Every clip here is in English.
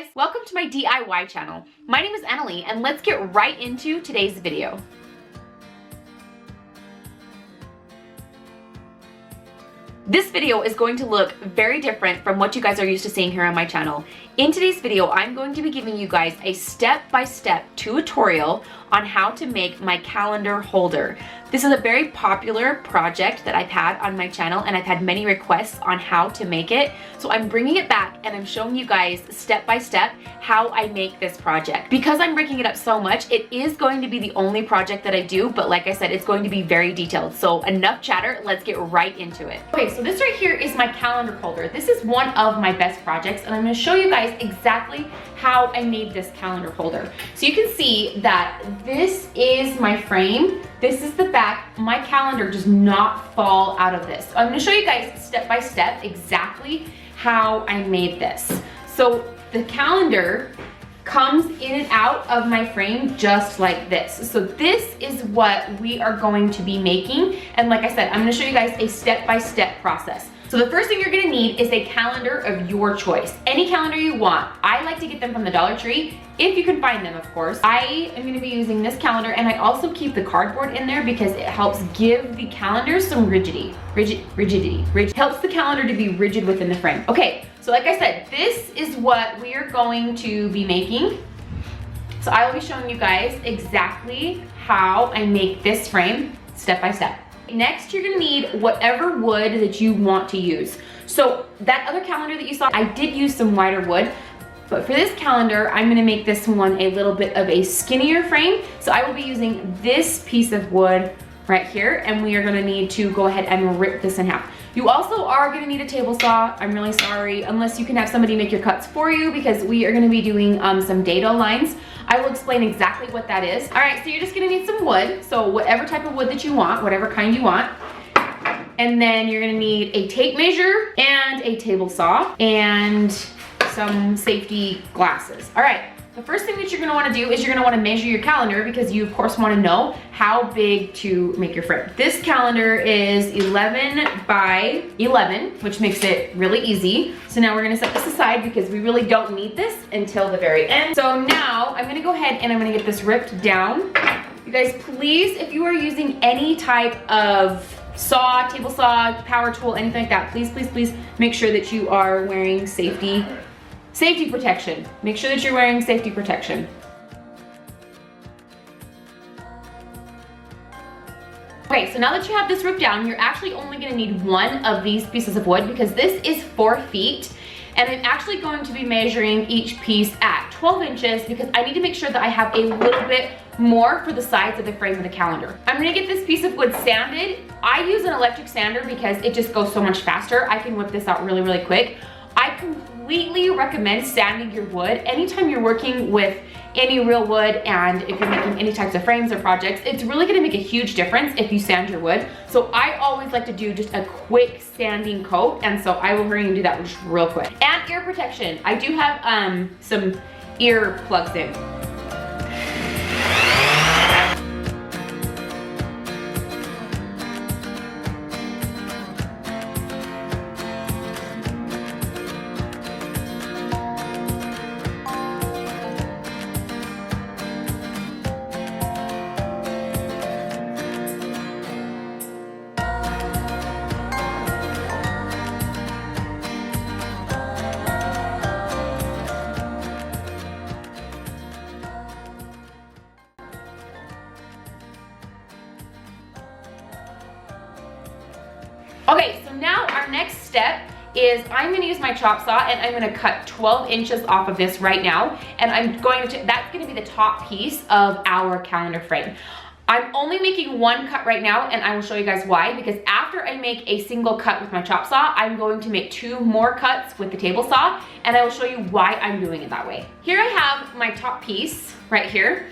guys, welcome to my DIY channel. My name is Annalie and let's get right into today's video. This video is going to look very different from what you guys are used to seeing here on my channel. In today's video, I'm going to be giving you guys a step-by-step tutorial on how to make my calendar holder. This is a very popular project that I've had on my channel and I've had many requests on how to make it. So I'm bringing it back and I'm showing you guys step-by-step how I make this project. Because I'm breaking it up so much, it is going to be the only project that I do, but like I said, it's going to be very detailed. So enough chatter, let's get right into it. Okay, so this right here is my calendar holder. This is one of my best projects and I'm gonna show you guys exactly how I made this calendar holder. So you can see that this is my frame. This is the back. My calendar does not fall out of this. So I'm gonna show you guys step by step exactly how I made this. So the calendar comes in and out of my frame just like this. So this is what we are going to be making. And like I said, I'm gonna show you guys a step-by-step process. So the first thing you're gonna need is a calendar of your choice. Any calendar you want. I like to get them from the Dollar Tree, if you can find them, of course. I am gonna be using this calendar and I also keep the cardboard in there because it helps give the calendar some rigidity. Helps the calendar to be rigid within the frame. Okay, so like I said, this is what we are going to be making. So I will be showing you guys exactly how I make this frame step by step. Next, you're gonna need whatever wood that you want to use. So that other calendar that you saw, I did use some wider wood, but for this calendar, I'm gonna make this one a little bit of a skinnier frame. So I will be using this piece of wood right here, and we are gonna need to go ahead and rip this in half. You also are gonna need a table saw. I'm really sorry, unless you can have somebody make your cuts for you, because we are gonna be doing some dado lines. I will explain exactly what that is. All right, so you're just gonna need some wood. So whatever type of wood that you want, whatever kind you want. And then you're gonna need a tape measure and a table saw and some safety glasses. All right, the first thing that you're gonna wanna do is you're gonna wanna measure your calendar because you of course wanna know how big to make your frame. This calendar is 11 by 11, which makes it really easy. So now we're gonna set this aside because we really don't need this until the very end. So now I'm gonna go ahead and I'm gonna get this ripped down. You guys, please, if you are using any type of saw, table saw, power tool, anything like that, please make sure that you are wearing safety protection. Make sure that you're wearing safety protection. Okay, so now that you have this ripped down, you're actually only gonna need one of these pieces of wood because this is 4 feet. And I'm actually going to be measuring each piece at 12 inches because I need to make sure that I have a little bit more for the sides of the frame of the calendar. I'm gonna get this piece of wood sanded. I use an electric sander because it just goes so much faster. I can whip this out really quick. I completely recommend sanding your wood anytime you're working with any real wood, and if you're making any types of frames or projects, it's really gonna make a huge difference if you sand your wood. So I always like to do just a quick sanding coat, and so I will hurry and do that just real quick. And ear protection. I do have some ear plugs in. Okay, so now our next step is I'm gonna use my chop saw and I'm gonna cut 12 inches off of this right now. And that's gonna be the top piece of our calendar frame. I'm only making one cut right now and I will show you guys why, because after I make a single cut with my chop saw, I'm going to make 2 more cuts with the table saw and I will show you why I'm doing it that way. Here I have my top piece right here.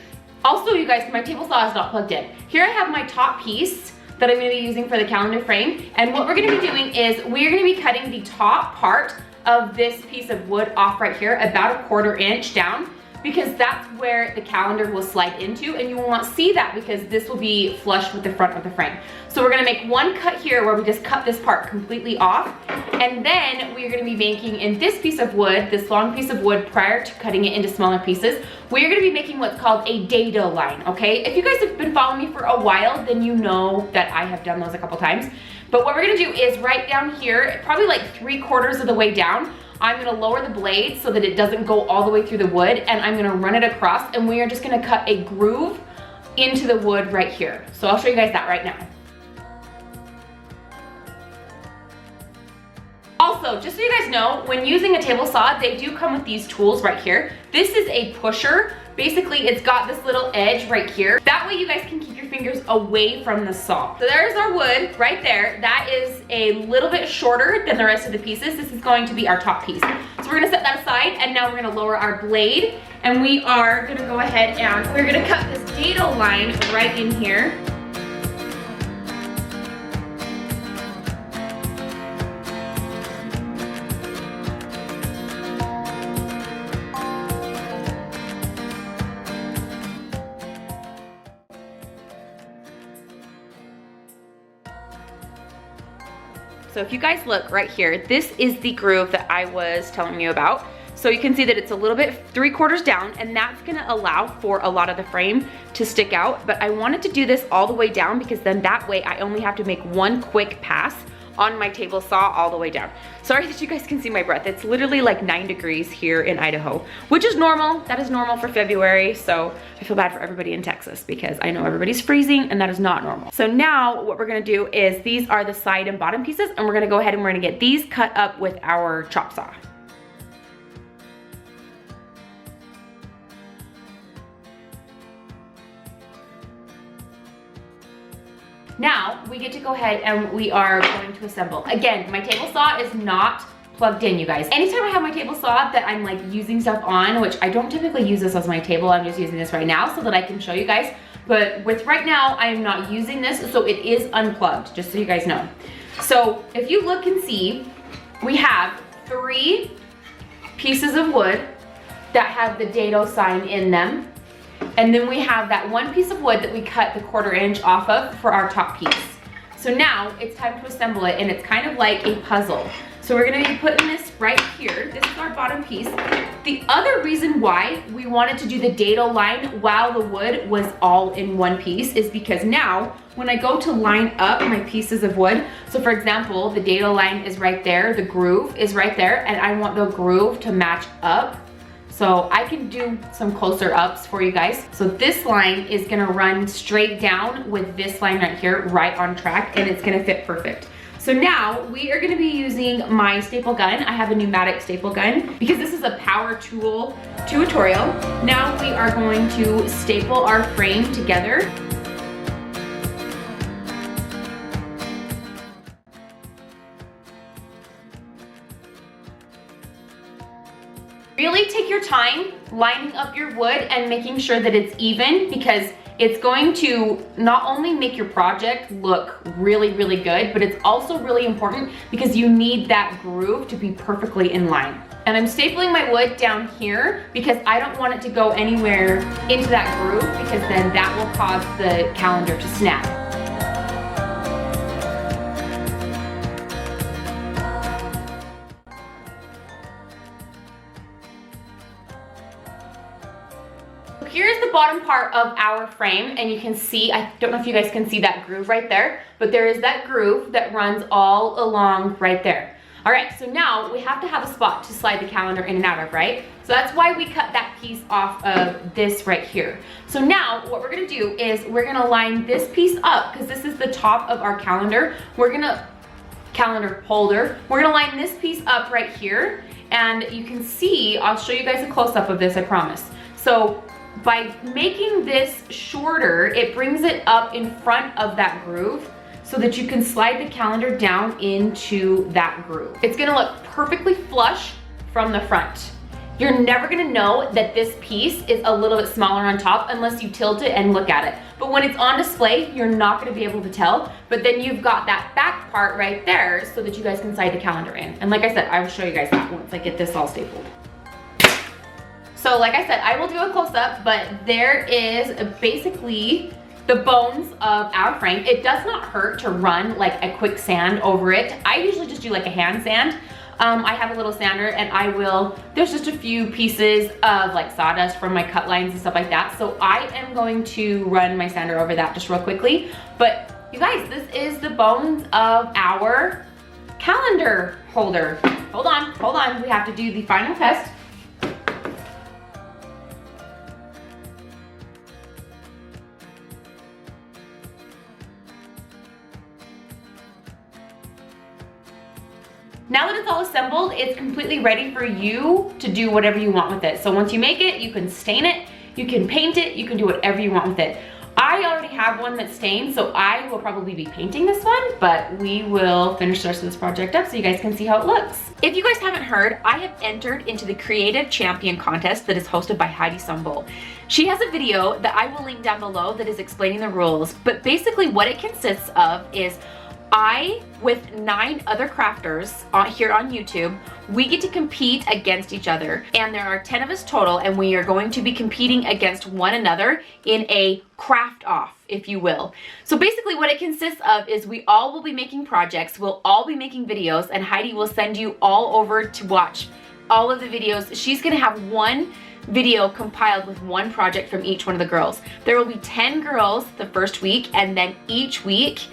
Also, you guys, my table saw is not plugged in. Here I have my top piece that I'm gonna be using for the calendar frame. And what we're gonna be doing is we're gonna be cutting the top part of this piece of wood off right here, about 1/4 inch down. because that's where the calendar will slide into, and you will not see that because this will be flush with the front of the frame. So we're gonna make one cut here where we just cut this part completely off, and then we're gonna be making in this piece of wood, this long piece of wood, prior to cutting it into smaller pieces, we're gonna be making what's called a dado line, okay? If you guys have been following me for a while, then you know that I have done those a couple times. But what we're gonna do is right down here, probably like 3/4 of the way down, I'm gonna lower the blade so that it doesn't go all the way through the wood, and I'm gonna run it across, and we are just gonna cut a groove into the wood right here. So I'll show you guys that right now. Also, just so you guys know, when using a table saw, they do come with these tools right here. This is a pusher. Basically, it's got this little edge right here. That way you guys can keep your fingers away from the saw. So there's our wood right there. That is a little bit shorter than the rest of the pieces. This is going to be our top piece. So we're gonna set that aside, and now we're gonna lower our blade, and we are gonna go ahead and we're gonna cut this dado line right in here. So if you guys look right here, this is the groove that I was telling you about. So you can see that it's a little bit 3/4 down, and that's gonna allow for a lot of the frame to stick out. But I wanted to do this all the way down because then that way I only have to make one quick pass on my table saw all the way down. Sorry that you guys can see my breath. It's literally like 9 degrees here in Idaho, which is normal. That is normal for February. So I feel bad for everybody in Texas because I know everybody's freezing and that is not normal. So now what we're gonna do is these are the side and bottom pieces, and we're gonna go ahead and we're gonna get these cut up with our chop saw. Now we get to go ahead and we are going to assemble. Again, my table saw is not plugged in, you guys. Anytime I have my table saw that I'm like using stuff on, which I don't typically use this as my table, I'm just using this right now so that I can show you guys. But with right now, I am not using this, so it is unplugged, just so you guys know. So if you look and see, we have 3 pieces of wood that have the dado sign in them. And then we have that one piece of wood that we cut the 1/4 inch off of for our top piece. So now it's time to assemble it, and it's kind of like a puzzle. So we're gonna be putting this right here. This is our bottom piece. The other reason why we wanted to do the dado line while the wood was all in one piece is because now when I go to line up my pieces of wood, so for example, the dado line is right there, the groove is right there, and I want the groove to match up. So I can do some closer ups for you guys. So this line is gonna run straight down with this line right here, right on track, and it's gonna fit perfect. So now we are gonna be using my staple gun. I have a pneumatic staple gun because this is a power tool tutorial. Now we are going to staple our frame together. Really take your time lining up your wood and making sure that it's even, because it's going to not only make your project look really, really good, but it's also really important because you need that groove to be perfectly in line. And I'm stapling my wood down here because I don't want it to go anywhere into that groove, because then that will cause the calendar to snap. Here's the bottom part of our frame, and you can see, I don't know if you guys can see that groove right there, but there is that groove that runs all along right there. All right, so now we have to have a spot to slide the calendar in and out of, right? So that's why we cut that piece off of this right here. So now what we're gonna do is we're gonna line this piece up, because this is the top of our calendar. Calendar holder. We're gonna line this piece up right here, and you can see, I'll show you guys a close-up of this, I promise. So by making this shorter, it brings it up in front of that groove so that you can slide the calendar down into that groove. It's gonna look perfectly flush from the front. You're never gonna know that this piece is a little bit smaller on top unless you tilt it and look at it. But when it's on display, you're not gonna be able to tell, but then you've got that back part right there so that you guys can slide the calendar in. And like I said, I will show you guys that once I get this all stapled. So like I said, I will do a close-up, but there is basically the bones of our frame. It does not hurt to run like a quick sand over it. I usually just do like a hand sand. I have a little sander and there's just a few pieces of like sawdust from my cut lines and stuff like that. So I am going to run my sander over that just real quickly. But you guys, this is the bones of our calendar holder. Hold on, we have to do the final test. Now that it's all assembled, it's completely ready for you to do whatever you want with it. So once you make it, you can stain it, you can paint it, you can do whatever you want with it. I already have one that's stained, so I will probably be painting this one, but we will finish the rest of this project up so you guys can see how it looks. If you guys haven't heard, I have entered into the Creative Champion contest that is hosted by Heidi Sumbel. She has a video that I will link down below that is explaining the rules, but basically what it consists of is I, with 9 other crafters here on YouTube, we get to compete against each other. And there are 10 of us total, and we are going to be competing against one another in a craft off, if you will. So basically what it consists of is we all will be making projects, we'll all be making videos, and Heidi will send you all over to watch all of the videos. She's gonna have one video compiled with one project from each one of the girls. There will be 10 girls the first week, and then each week,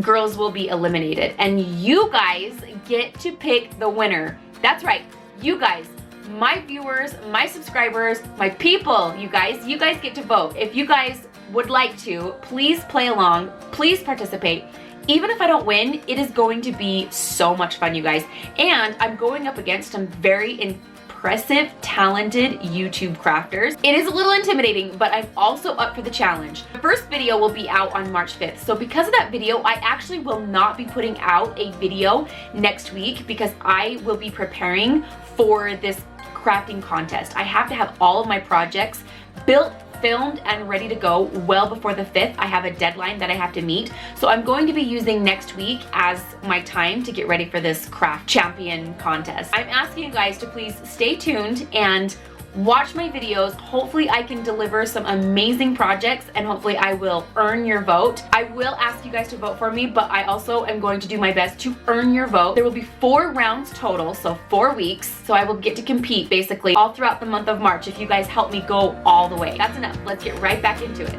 girls will be eliminated, and you guys get to pick the winner. That's right, you guys, my viewers, my subscribers, my people, you guys get to vote. If you guys would like to, please play along, please participate. Even if I don't win, it is going to be so much fun, you guys. And I'm going up against some very impressive, talented YouTube crafters. It is a little intimidating, but I'm also up for the challenge. The first video will be out on March 5th. So because of that video, I actually will not be putting out a video next week because I will be preparing for this crafting contest. I have to have all of my projects built, filmed, and ready to go well before the 5th. I have a deadline that I have to meet. So I'm going to be using next week as my time to get ready for this craft champion contest. I'm asking you guys to please stay tuned and watch my videos. Hopefully I can deliver some amazing projects, and hopefully I will earn your vote. I will ask you guys to vote for me, but I also am going to do my best to earn your vote. There will be 4 rounds total, so 4 weeks. So I will get to compete basically all throughout the month of March if you guys help me go all the way. That's enough. Let's get right back into it.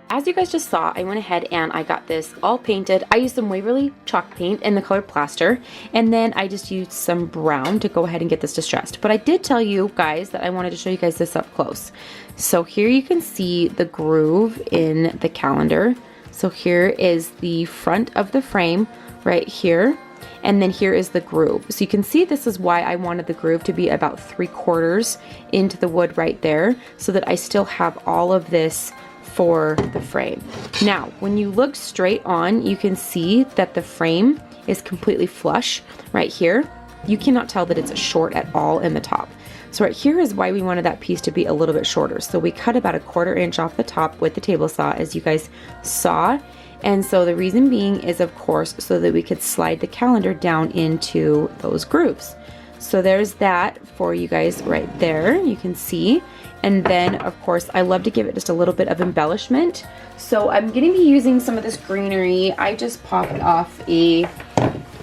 As you guys just saw, I went ahead and I got this all painted. I used some Waverly chalk paint in the color plaster, and then I just used some brown to go ahead and get this distressed. But I did tell you guys that I wanted to show you guys this up close. So here you can see the groove in the calendar. So here is the front of the frame right here, and then here is the groove. So you can see this is why I wanted the groove to be about 3/4 into the wood right there, so that I still have all of this for the frame. Now, when you look straight on, you can see that the frame is completely flush right here. You cannot tell that it's short at all in the top. So right here is why we wanted that piece to be a little bit shorter. So we cut about 1/4 inch off the top with the table saw, as you guys saw. And so the reason being is, of course, so that we could slide the calendar down into those grooves. So there's that for you guys right there, you can see. And then, of course, I love to give it just a little bit of embellishment. So I'm going to be using some of this greenery. I just popped off a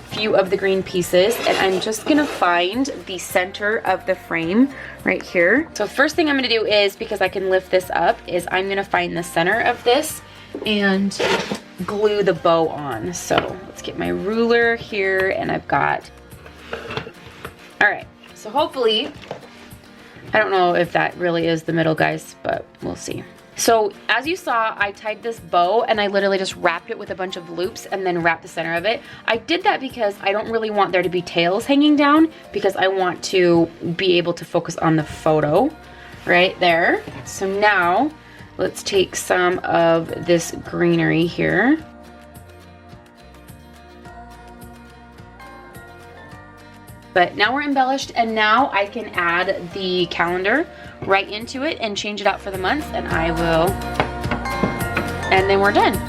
few of the green pieces, and I'm just going to find the center of the frame right here. So first thing I'm going to do is, because I can lift this up, is I'm going to find the center of this and glue the bow on. So let's get my ruler here, and I've got, all right, so hopefully, I don't know if that really is the middle, guys, but we'll see. So as you saw, I tied this bow and I literally just wrapped it with a bunch of loops and then wrapped the center of it. I did that because I don't really want there to be tails hanging down, because I want to be able to focus on the photo right there. So now let's take some of this greenery here. But now we're embellished, and now I can add the calendar right into it and change it out for the months, and I will, and then we're done.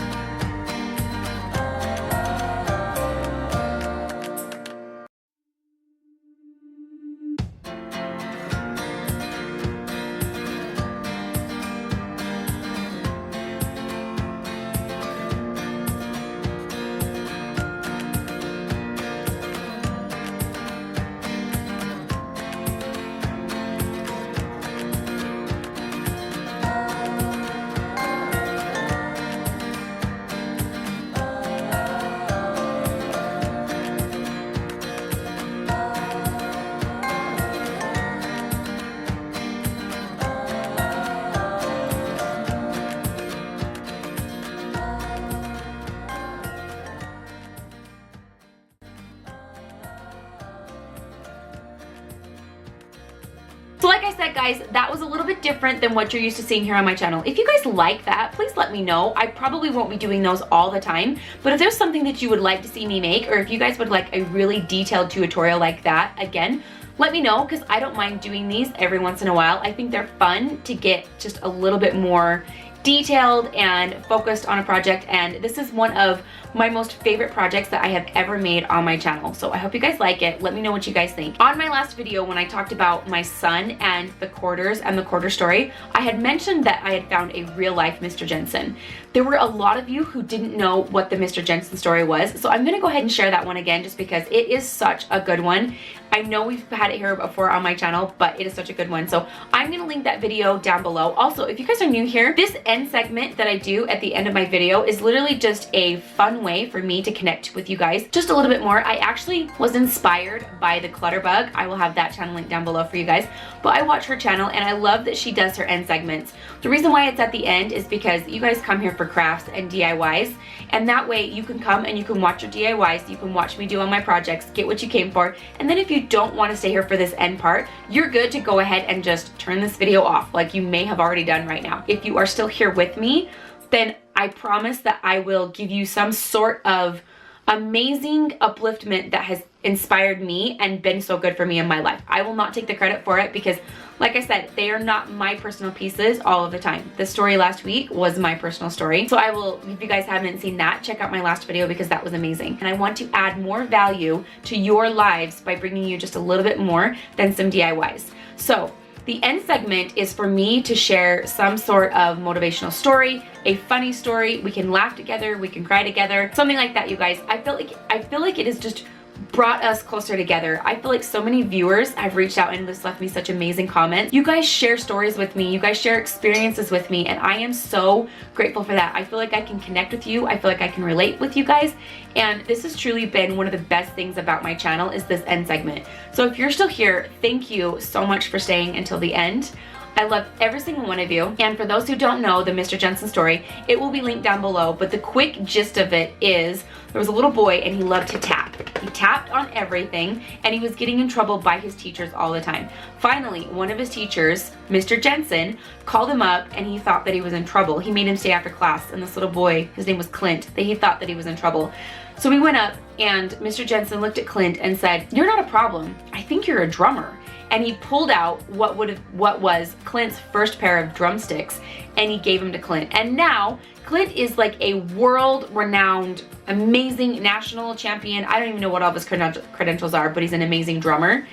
So like I said, guys, that was a little bit different than what you're used to seeing here on my channel. If you guys like that, please let me know. I probably won't be doing those all the time, but if there's something that you would like to see me make, or if you guys would like a really detailed tutorial like that, again, let me know, because I don't mind doing these every once in a while. I think they're fun to get just a little bit more detailed and focused on a project, and this is one of my most favorite projects that I have ever made on my channel. So I hope you guys like it. Let me know what you guys think. On my last video, when I talked about my son and the quarters and the quarter story, I had mentioned that I had found a real life Mr. Jensen. There were a lot of you who didn't know what the Mr. Jensen story was, so I'm gonna go ahead and share that one again, just because it is such a good one. I know we've had it here before on my channel, but it is such a good one. So I'm gonna link that video down below. Also, if you guys are new here, this end segment that I do at the end of my video is literally just a fun way for me to connect with you guys just a little bit more. I actually was inspired by the Clutterbug. I will have that channel link down below for you guys. But I watch her channel and I love that she does her end segments. The reason why it's at the end is because you guys come here for crafts and DIYs, and that way you can come and you can watch your DIYs, you can watch me do on my projects, get what you came for, and then if you don't want to stay here for this end part, you're good to go ahead and just turn this video off, like you may have already done right now. If you are still here with me, then I promise that I will give you some sort of amazing upliftment that has inspired me and been so good for me in my life. I will not take the credit for it, because like I said, they are not my personal pieces all of the time. The story last week was my personal story. So I will, if you guys haven't seen that, check out my last video, because that was amazing. And I want to add more value to your lives by bringing you just a little bit more than some DIYs. So the end segment is for me to share some sort of motivational story, a funny story. We can laugh together, we can cry together, something like that, you guys. I feel like it is just brought us closer together. I feel like so many viewers have reached out and just left me such amazing comments. You guys share stories with me, you guys share experiences with me, and I am so grateful for that. I feel like I can connect with you, I feel like I can relate with you guys, and this has truly been one of the best things about my channel, is this end segment. So if you're still here, thank you so much for staying until the end. I love every single one of you. And for those who don't know the Mr. Jensen story, it will be linked down below, but the quick gist of it is there was a little boy and he loved to tap. He tapped on everything and he was getting in trouble by his teachers all the time. Finally, one of his teachers, Mr. Jensen, called him up and he thought that he was in trouble. He made him stay after class, and this little boy, his name was Clint, he thought that he was in trouble. So we went up and Mr. Jensen looked at Clint and said, "You're not a problem. I think you're a drummer." And he pulled out what was Clint's first pair of drumsticks, and he gave them to Clint. And now Clint is like a world-renowned, amazing national champion. I don't even know what all of his credentials are, but he's an amazing drummer.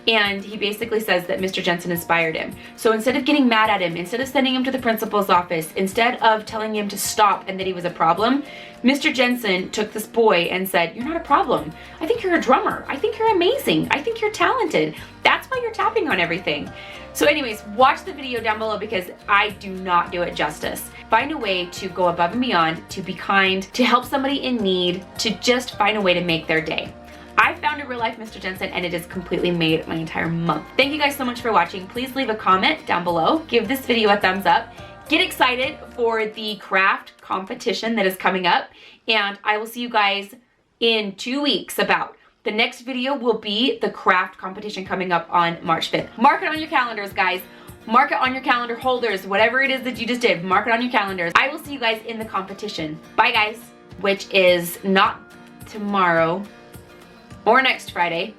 And he basically says that Mr. Jensen inspired him. So instead of getting mad at him, instead of sending him to the principal's office, instead of telling him to stop and that he was a problem, Mr. Jensen took this boy and said, "You're not a problem. I think you're a drummer. I think you're amazing. I think you're talented. That's why you're tapping on everything." So anyways, watch the video down below because I do not do it justice. Find a way to go above and beyond, to be kind, to help somebody in need, to just find a way to make their day. I found a real life Mr. Jensen and it has completely made my entire month. Thank you guys so much for watching. Please leave a comment down below. Give this video a thumbs up. Get excited for the craft competition that is coming up. And I will see you guys in 2 weeks about. The next video will be the craft competition coming up on March 5th. Mark it on your calendars, guys. Mark it on your calendar holders, whatever it is that you just did, mark it on your calendars. I will see you guys in the competition. Bye, guys. Which is not tomorrow or next Friday,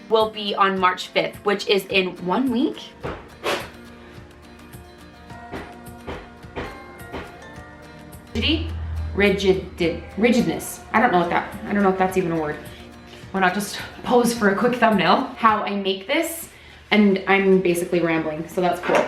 will be on March 5th, which is in 1 week. Rigidness. I don't know if that's even a word. Why not just pose for a quick thumbnail how I make this, and I'm basically rambling, so that's cool.